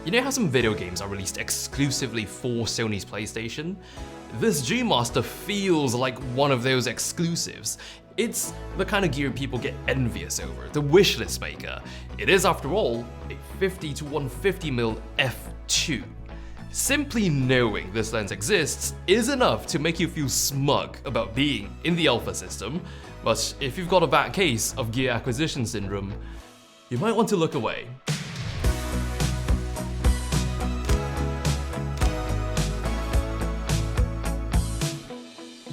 You know how some video games are released exclusively for Sony's PlayStation? This G Master feels like one of those exclusives. It's the kind of gear people get envious over, the wishlist maker. It is, after all, a 50 to 150mm f2. Simply knowing this lens exists is enough to make you feel smug about being in the alpha system, but if you've got a bad case of gear acquisition syndrome, you might want to look away.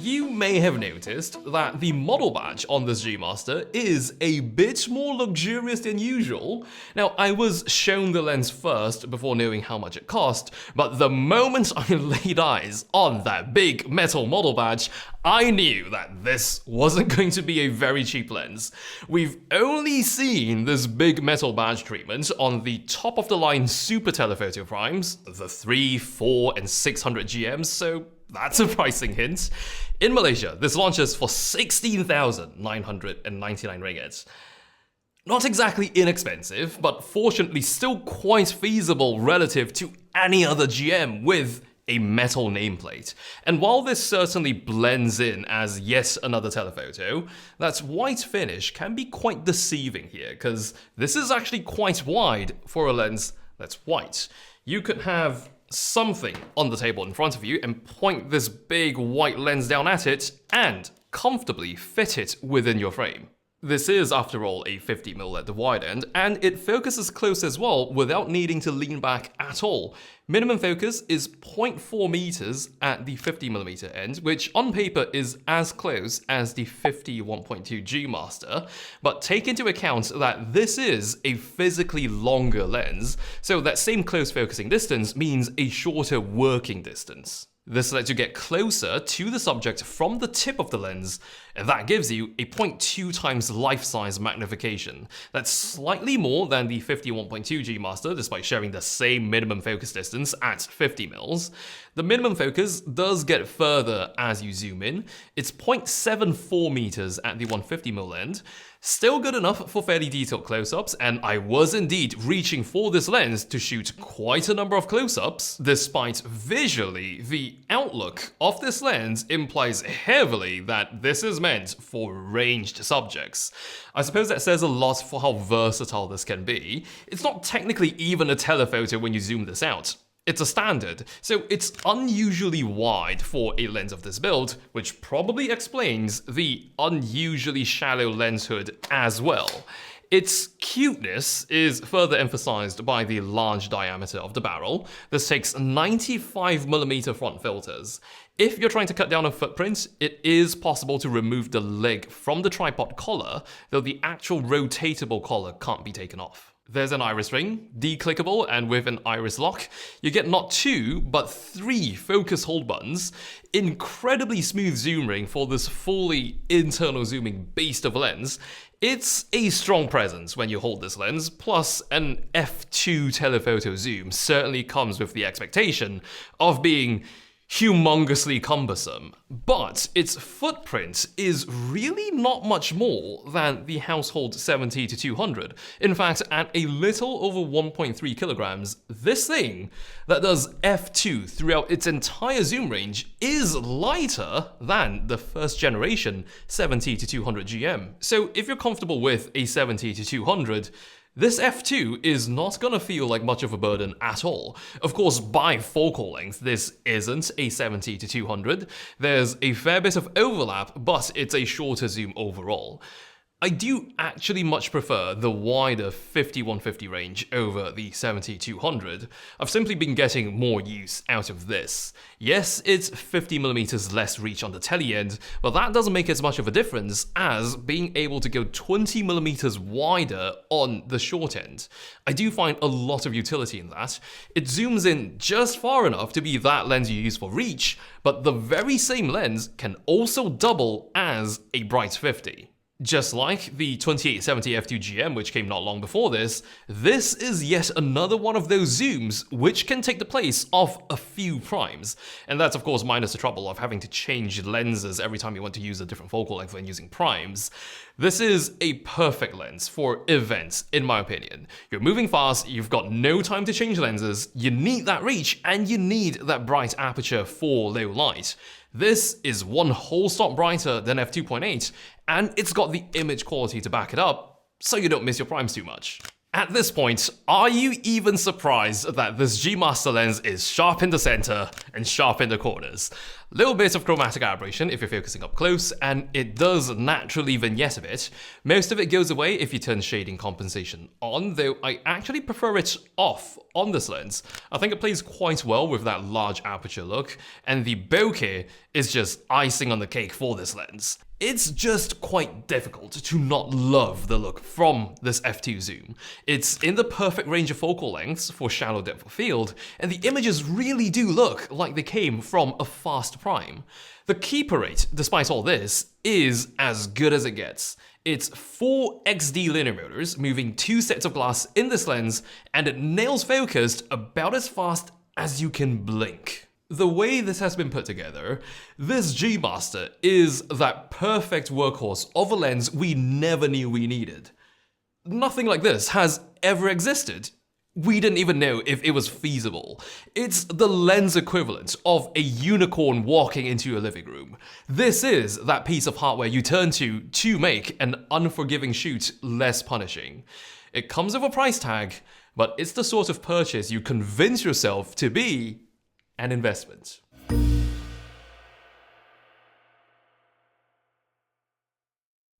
You may have noticed that the model badge on this G Master is a bit more luxurious than usual. Now, I was shown the lens first before knowing how much it cost, but the moment I laid eyes on that big metal model badge, I knew that this wasn't going to be a very cheap lens. We've only seen this big metal badge treatment on the top of the line super telephoto primes, the 3, 4, and 600 GMs, so that's a pricing hint. In Malaysia, this launches for 16,999 ringgit. Not exactly inexpensive, but fortunately still quite feasible relative to any other GM with a metal nameplate. And while this certainly blends in as yet another telephoto, that white finish can be quite deceiving here, because this is actually quite wide for a lens that's white. You could have something on the table in front of you and point this big white lens down at it and comfortably fit it within your frame. This is, after all, a 50mm at the wide end, and it focuses close as well without needing to lean back at all. Minimum focus is 0.4 meters at the 50mm end, which on paper is as close as the 50 1.2 G Master, but take into account that this is a physically longer lens, so that same close focusing distance means a shorter working distance. This lets you get closer to the subject from the tip of the lens, and that gives you a 0.2 times life-size magnification. That's slightly more than the 51.2 G Master, despite sharing the same minimum focus distance at 50mm. The minimum focus does get further as you zoom in. It's 0.74 meters at the 150mm end. Still good enough for fairly detailed close-ups, and I was indeed reaching for this lens to shoot quite a number of close-ups, despite visually the outlook of this lens implies heavily that this is meant for ranged subjects. I suppose that says a lot for how versatile this can be. It's not technically even a telephoto when you zoom this out. It's a standard, so it's unusually wide for a lens of this build, which probably explains the unusually shallow lens hood as well. Its cuteness is further emphasized by the large diameter of the barrel. This takes 95mm front filters. If you're trying to cut down on footprint, it is possible to remove the leg from the tripod collar, though the actual rotatable collar can't be taken off. There's an iris ring, declickable, and with an iris lock, you get not 2, but 3 focus hold buttons, incredibly smooth zoom ring for this fully internal zooming beast of a lens. It's a strong presence when you hold this lens, plus an f2 telephoto zoom certainly comes with the expectation of being humongously cumbersome, but its footprint is really not much more than the household 70 to 200. In fact, at a little over 1.3 kilograms, this thing that does f2 throughout its entire zoom range is lighter than the first generation 70 to 200 GM. So if you're comfortable with a 70 to 200, this f2 is not gonna feel like much of a burden at all. Of course, by focal length, this isn't a 70 to 200. There's a fair bit of overlap, but it's a shorter zoom overall. I do actually much prefer the wider 50-150 range over the 70-200. I've simply been getting more use out of this. Yes, it's 50mm less reach on the tele end, but that doesn't make as much of a difference as being able to go 20mm wider on the short end. I do find a lot of utility in that. It zooms in just far enough to be that lens you use for reach, but the very same lens can also double as a bright 50. Just like the 2870 f2 GM, which came not long before this is yet another one of those zooms which can take the place of a few primes. And that's of course minus the trouble of having to change lenses every time you want to use a different focal length when using primes. This is a perfect lens for events, in my opinion. You're moving fast, you've got no time to change lenses, you need that reach, and you need that bright aperture for low light. This is one whole stop brighter than f2.8, and it's got the image quality to back it up, so you don't miss your primes too much. At this point, are you even surprised that this G Master lens is sharp in the center and sharp in the corners? Little bit of chromatic aberration if you're focusing up close, and it does naturally vignette a bit. Most of it goes away if you turn shading compensation on, though I actually prefer it off on this lens. I think it plays quite well with that large aperture look, and the bokeh is just icing on the cake for this lens. It's just quite difficult to not love the look from this f2 zoom. It's in the perfect range of focal lengths for shallow depth of field, and the images really do look like they came from a fast prime. The keeper rate, despite all this, is as good as it gets. It's 4 XD linear motors moving 2 sets of glass in this lens, and it nails focused about as fast as you can blink. The way this has been put together, this G Master is that perfect workhorse of a lens we never knew we needed. Nothing like this has ever existed. We didn't even know if it was feasible. It's the lens equivalent of a unicorn walking into your living room. This is that piece of hardware you turn to make an unforgiving shoot less punishing. It comes with a price tag, but it's the sort of purchase you convince yourself to be an investment.